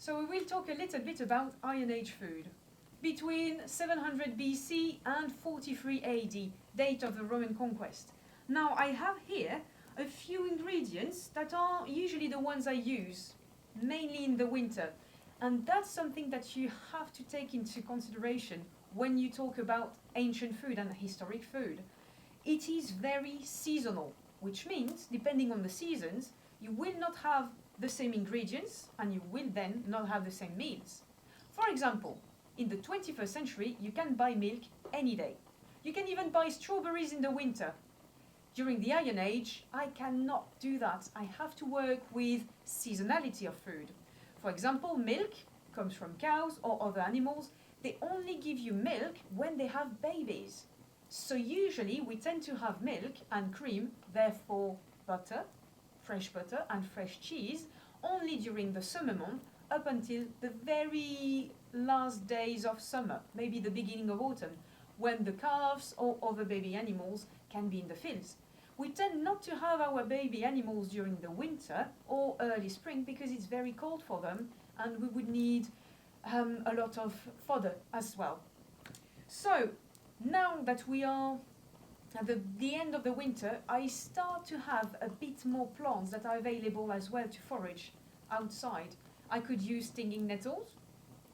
So we will talk a little bit about Iron Age food. Between 700 BC and 43 AD, date of the Roman conquest. Now I have here a few ingredients that are usually the ones I use, mainly in the winter. And that's something that you have to take into consideration when you talk about ancient food and historic food. It is very seasonal, which means, depending on the seasons, you will not have the same ingredients and you will then not have the same meals. For example, in the 21st century, you can buy milk any day. You can even buy strawberries in the winter. During the Iron Age, I cannot do that. I have to work with seasonality of food. For example, milk comes from cows or other animals. They only give you milk when they have babies. So usually we tend to have milk and cream, therefore butter, fresh butter and fresh cheese, only during the summer month up until the very last days of summer, maybe the beginning of autumn, when the calves or other baby animals can be in the fields. We tend not to have our baby animals during the winter or early spring because it's very cold for them and we would need a lot of fodder as well. So now that we are at the end of the winter, I start to have a bit more plants that are available as well to forage outside. I could use stinging nettles.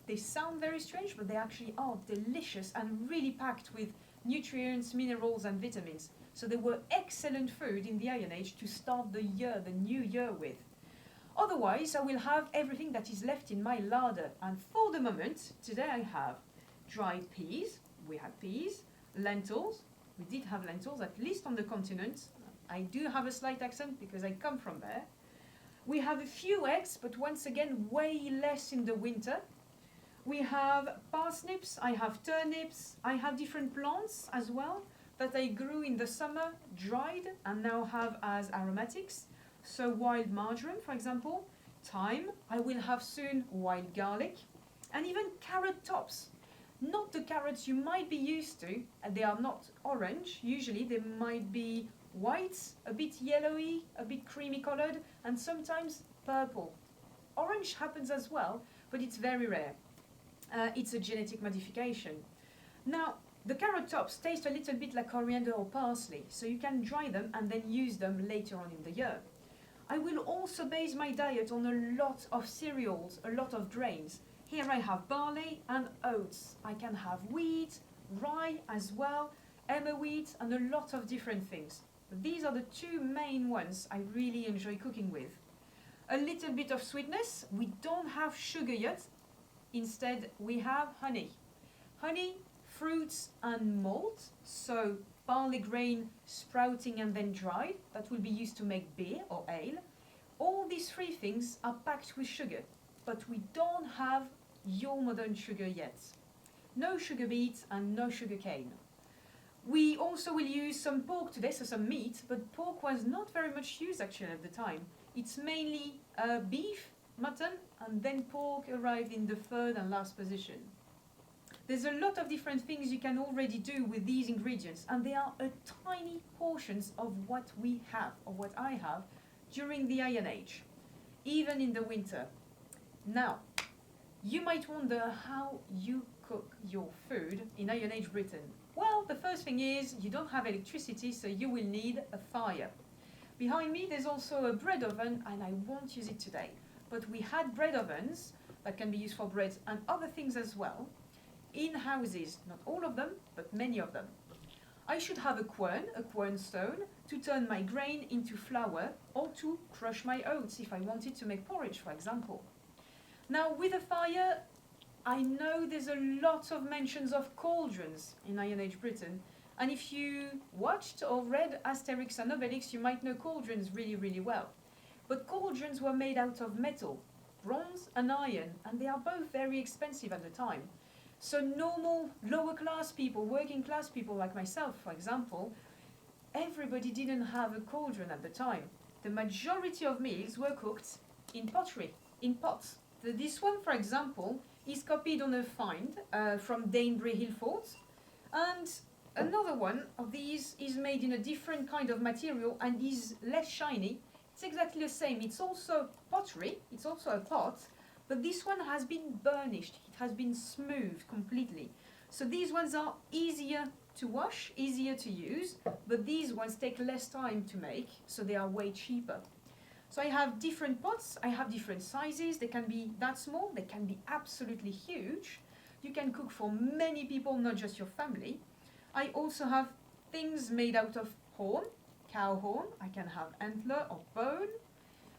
They sound very strange, but they actually are delicious and really packed with nutrients, minerals and vitamins. So they were excellent food in the Iron Age to start the year, the new year with. Otherwise, I will have everything that is left in my larder. And for the moment, today I have dried peas. We had peas, lentils. We did have lentils, at least on the continent. I do have a slight accent because I come from there. We have a few eggs, but once again, way less in the winter. We have parsnips, I have turnips, I have different plants as well that I grew in the summer, dried, and now have as aromatics. So wild marjoram, for example, thyme, I will have soon wild garlic, and even carrot tops. Not the carrots you might be used to, they are not orange, usually they might be white, a bit yellowy, a bit creamy colored, and sometimes purple. Orange happens as well, but it's very rare. It's a genetic modification. Now, the carrot tops taste a little bit like coriander or parsley, so you can dry them and then use them later on in the year. I will also base my diet on a lot of cereals, a lot of grains. Here I have barley and oats. I can have wheat, rye as well, emmer wheat, and a lot of different things. But these are the two main ones I really enjoy cooking with. A little bit of sweetness. We don't have sugar yet. Instead, we have honey. Honey, fruits and malt, so barley grain sprouting and then dried, that will be used to make beer or ale. All these three things are packed with sugar, but we don't have your modern sugar yet. No sugar beets and no sugar cane. We also will use some pork today, so some meat, but pork was not very much used actually at the time. It's mainly beef, mutton, and then pork arrived in the third and last position. There's a lot of different things you can already do with these ingredients, and they are a tiny portions of what we have, or what I have, during the Iron Age, even in the winter. Now, you might wonder how you cook your food in Iron Age Britain. Well, the first thing is you don't have electricity, so you will need a fire. Behind me there's also a bread oven, and I won't use it today. But we had bread ovens that can be used for bread and other things as well in houses, not all of them, but many of them. I should have a quern stone, to turn my grain into flour or to crush my oats if I wanted to make porridge, for example. Now, with a fire, I know there's a lot of mentions of cauldrons in Iron Age Britain, and if you watched or read Asterix and Obelix, you might know cauldrons really, really well. But cauldrons were made out of metal, bronze and iron, and they are both very expensive at the time. So normal, lower class people, working class people like myself, for example, everybody didn't have a cauldron at the time. The majority of meals were cooked in pottery, in pots. This one, for example, is copied on a find from Danebury Hill Fort, and another one of these is made in a different kind of material and is less shiny. It's exactly the same. It's also pottery, it's also a pot, but this one has been burnished. It has been smoothed completely. So these ones are easier to wash, easier to use, but these ones take less time to make, so they are way cheaper. So I have different pots, I have different sizes. They can be that small, they can be absolutely huge. You can cook for many people, not just your family. I also have things made out of horn, cow horn. I can have antler or bone.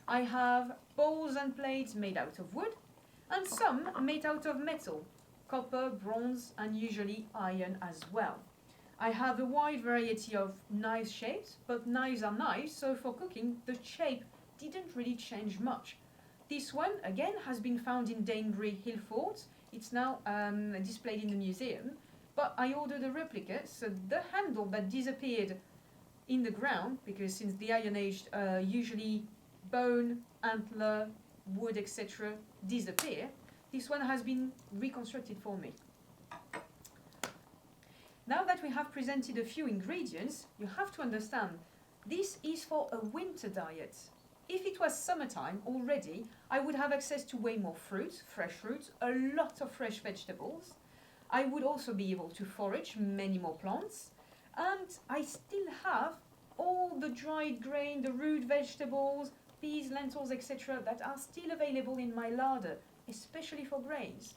I have bowls and plates made out of wood, and some made out of metal, copper, bronze, and usually iron as well. I have a wide variety of knife shapes, but knives are knives, so for cooking, the shape didn't really change much. This one, again, has been found in Danebury Hill Fort. It's now displayed in the museum, but I ordered a replica, so the handle that disappeared in the ground, because since the Iron Age, usually bone, antler, wood, etc. disappear, this one has been reconstructed for me. Now that we have presented a few ingredients, you have to understand this is for a winter diet. If it was summertime already, I would have access to way more fruit, fresh fruit, a lot of fresh vegetables. I would also be able to forage many more plants, and I still have all the dried grain, the root vegetables, peas, lentils, etc. that are still available in my larder, especially for grains.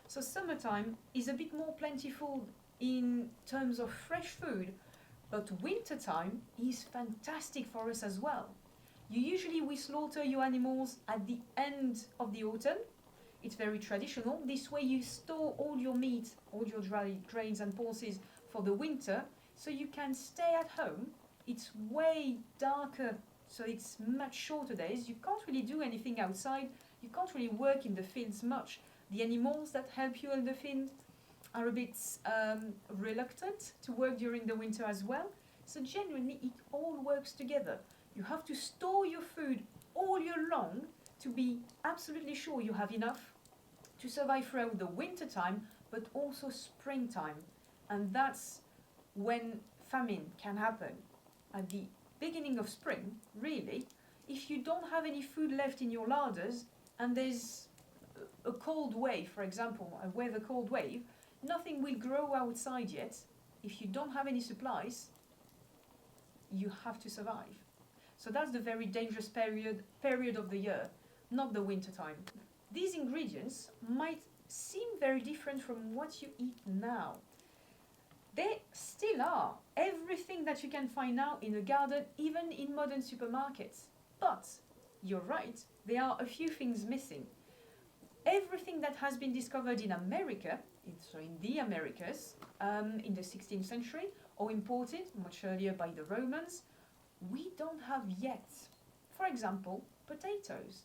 So summertime is a bit more plentiful in terms of fresh food, but wintertime is fantastic for us as well. Usually we slaughter your animals at the end of the autumn. It's very traditional. This way you store all your meat, all your dried grains and pulses for the winter, so you can stay at home. It's way darker, so it's much shorter days. You can't really do anything outside. You can't really work in the fields much. The animals that help you in the field are a bit reluctant to work during the winter as well. So genuinely, it all works together. You have to store your food all year long to be absolutely sure you have enough to survive throughout the winter time, but also springtime. And that's when famine can happen. At the beginning of spring, really, if you don't have any food left in your larders and there's a cold wave, for example, a weather cold wave, nothing will grow outside yet. If you don't have any supplies, you have to survive. So that's the very dangerous period of the year, not the winter time. These ingredients might seem very different from what you eat now. They still are everything that you can find now in a garden, even in modern supermarkets. But you're right, there are a few things missing. Everything that has been discovered in America, so in the Americas, in the 16th century, or imported much earlier by the Romans, we don't have yet. For example, potatoes.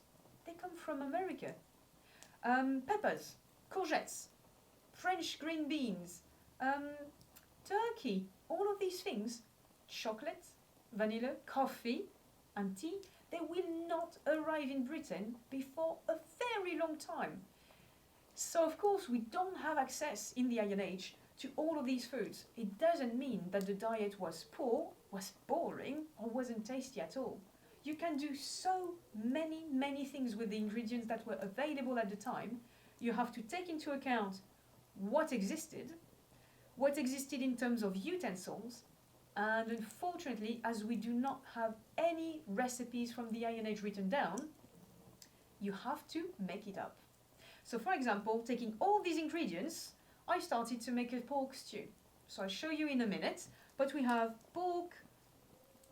They come from America. Peppers, courgettes, French green beans, turkey, all of these things, chocolate, vanilla, coffee, and tea, they will not arrive in Britain before a very long time. So of course we don't have access in the Iron Age to all of these foods. It doesn't mean that the diet was poor, was boring, or wasn't tasty at all. You can do so many things with the ingredients that were available at the time. You have to take into account what existed in terms of utensils, and unfortunately, as we do not have any recipes from the Iron Age written down, you have to make it up. So for example, taking all these ingredients, I started to make a pork stew. So I'll show you in a minute, but we have pork,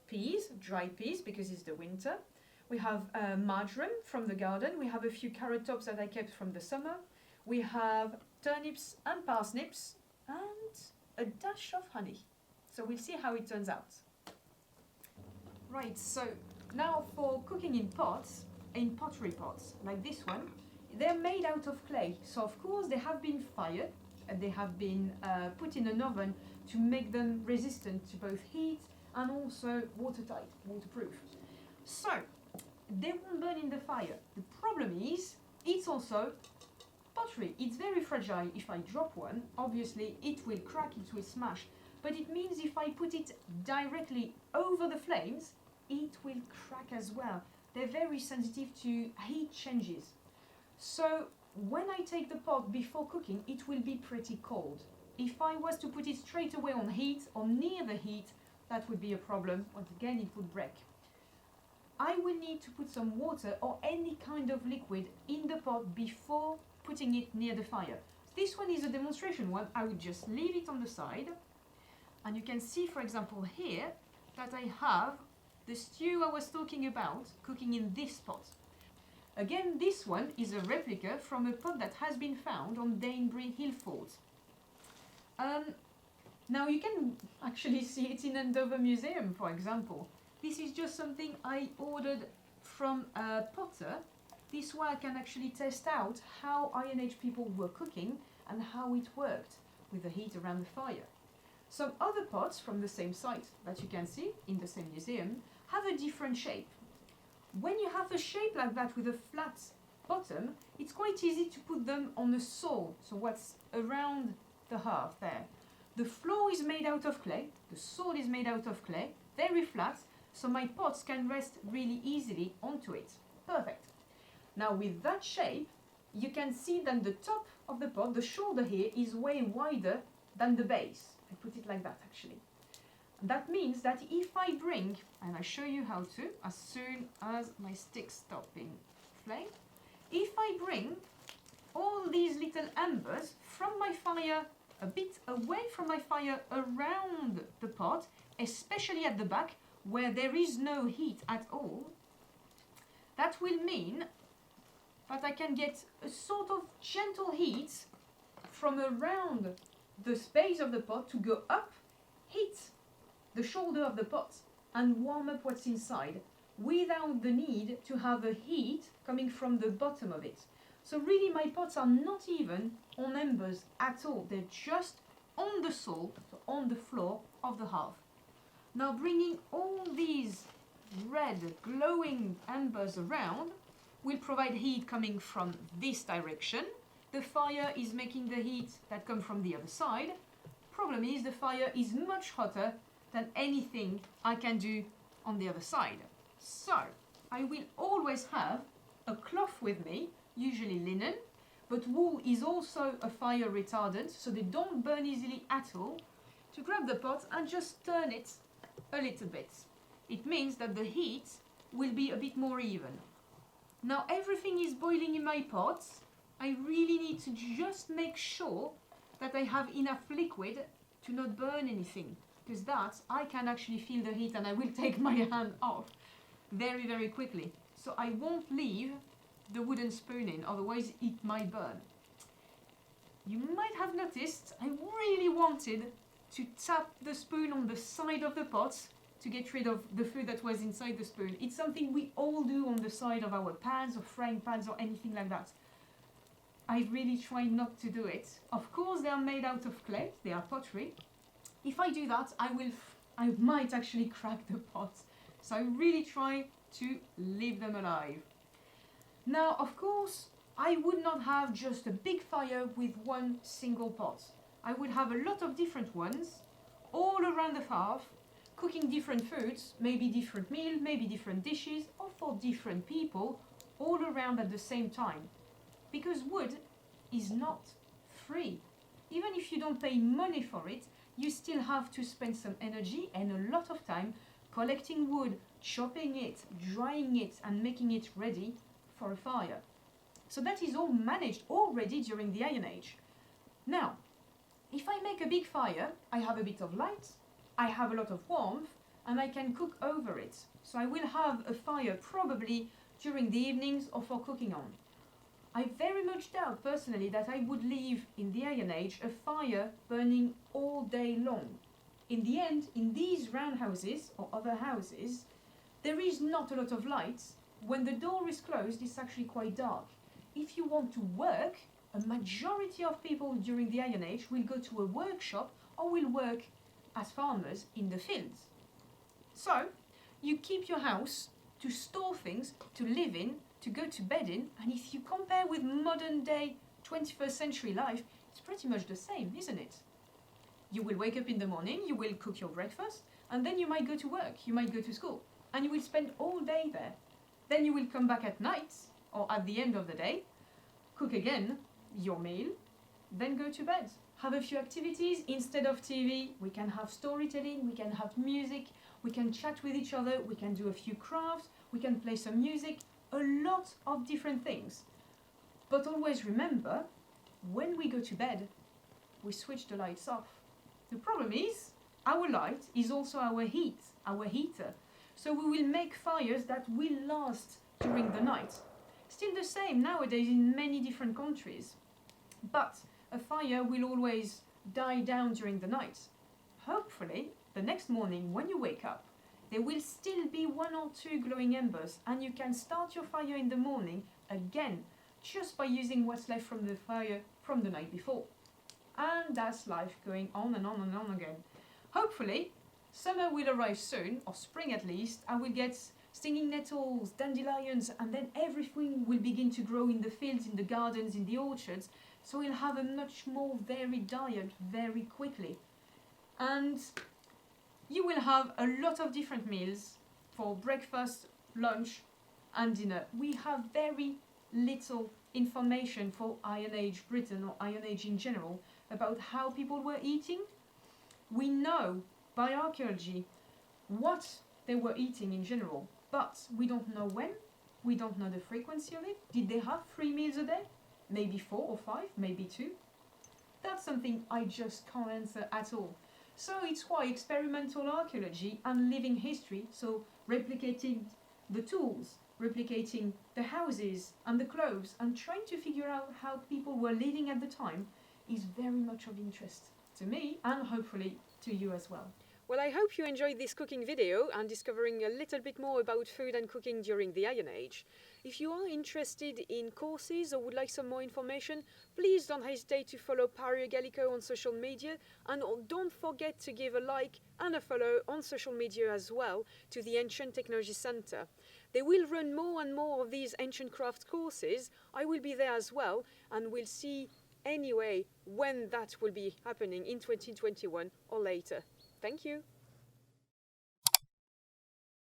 peas, dried peas because it's the winter. We have marjoram from the garden. We have a few carrot tops that I kept from the summer. We have turnips and parsnips and a dash of honey. So we'll see how it turns out. Right, so now for cooking in pots, in pottery pots, like this one, they're made out of clay. So of course they have been fired and they have been put in an oven to make them resistant to both heat and also watertight, waterproof. So they won't burn in the fire. The problem is it's also pottery. It's very fragile. If I drop one, obviously it will crack, it will smash. But it means if I put it directly over the flames, it will crack as well. They're very sensitive to heat changes. So when I take the pot before cooking, it will be pretty cold. If I was to put it straight away on heat or near the heat, that would be a problem. Once again, it would break. I will need to put some water or any kind of liquid in the pot before putting it near the fire. This one is a demonstration one. I would just leave it on the side. And you can see, for example, here that I have the stew I was talking about cooking in this pot. Again, this one is a replica from a pot that has been found on Danebury Hill Fort. Now you can actually see it in Andover Museum, for example. This is just something I ordered from a potter. This way I can actually test out how Iron Age people were cooking and how it worked with the heat around the fire. Some other pots from the same site that you can see in the same museum have a different shape. When you have a shape like that with a flat bottom, it's quite easy to put them on the sole, so what's around the hearth there. The floor is made out of clay, the sole is made out of clay, very flat, so my pots can rest really easily onto it. Perfect. Now with that shape, you can see that the top of the pot, the shoulder here, is way wider than the base. I put it like that actually. That means that if I bring, and I show you how to, as soon as my sticks stop being flame, if I bring all these little embers from my fire, a bit away from my fire around the pot, especially at the back where there is no heat at all, that will mean that I can get a sort of gentle heat from around the space of the pot to go up, hit the shoulder of the pot and warm up what's inside without the need to have a heat coming from the bottom of it. So really my pots are not even on embers at all, they're just on the sole, so on the floor of the hearth. Now bringing all these red glowing embers around will provide heat coming from this direction. The fire is making the heat that comes from the other side. Problem is the fire is much hotter than anything I can do on the other side. So I will always have a cloth with me, usually linen, but wool is also a fire retardant, so they don't burn easily at all. To grab the pot and just turn it a little bit. It means that the heat will be a bit more even. Now everything is boiling in my pot. I really need to just make sure that I have enough liquid to not burn anything, because that I can actually feel the heat and I will take my hand off very, very quickly. So I won't leave the wooden spoon in, otherwise it might burn. You might have noticed I really wanted to tap the spoon on the side of the pot to get rid of the food that was inside the spoon. It's something we all do on the side of our pans or frying pans or anything like that. I really try not to do it. Of course they are made out of clay, they are pottery. If I do that, I might actually crack the pot. So I really try to leave them alive. Now, of course, I would not have just a big fire with one single pot. I would have a lot of different ones, all around the hearth, cooking different foods, maybe different meals, maybe different dishes, or for different people, all around at the same time. Because wood is not free. Even if you don't pay money for it, you still have to spend some energy and a lot of time collecting wood, chopping it, drying it, and making it ready for a fire. So that is all managed already during the Iron Age. Now, if I make a big fire, I have a bit of light, I have a lot of warmth, and I can cook over it. So I will have a fire probably during the evenings or for cooking on. I very much doubt personally that I would leave in the Iron Age a fire burning all day long. In the end, in these round houses or other houses, there is not a lot of light. When the door is closed, it's actually quite dark. If you want to work, a majority of people during the Iron Age will go to a workshop or will work as farmers in the fields. So, you keep your house to store things, to live in, to go to bed in, and if you compare with modern day 21st century life, it's pretty much the same, isn't it? You will wake up in the morning, you will cook your breakfast, and then you might go to work, you might go to school, and you will spend all day there. Then you will come back at night, or at the end of the day, cook again your meal, then go to bed. Have a few activities. Instead of TV, we can have storytelling, we can have music, we can chat with each other, we can do a few crafts, we can play some music, a lot of different things. But always remember, when we go to bed, we switch the lights off. The problem is, our light is also our heater. So we will make fires that will last during the night. Still the same nowadays in many different countries. But a fire will always die down during the night. Hopefully, the next morning when you wake up, there will still be 1 or 2 glowing embers and you can start your fire in the morning again, just by using what's left from the fire from the night before. And that's life going on and on and on again. Hopefully, summer will arrive soon, or spring at least, and we'll get stinging nettles, dandelions, and then everything will begin to grow in the fields, in the gardens, in the orchards, so we'll have a much more varied diet very quickly. And you will have a lot of different meals for breakfast, lunch, and dinner. We have very little information for Iron Age Britain or Iron Age in general about how people were eating. We know by archaeology what they were eating in general, but we don't know when, we don't know the frequency of it. Did they have 3 meals a day? Maybe 4 or 5, maybe 2? That's something I just can't answer at all. So it's why experimental archaeology and living history, so replicating the tools, replicating the houses and the clothes, and trying to figure out how people were living at the time, is very much of interest to me and hopefully to you as well. Well, I hope you enjoyed this cooking video and discovering a little bit more about food and cooking during the Iron Age. If you are interested in courses or would like some more information, please don't hesitate to follow Pario Gallico on social media, and don't forget to give a like and a follow on social media as well to the Ancient Technology Centre. They will run more and more of these ancient craft courses. I will be there as well, and we'll see anyway when that will be happening in 2021 or later. Thank you.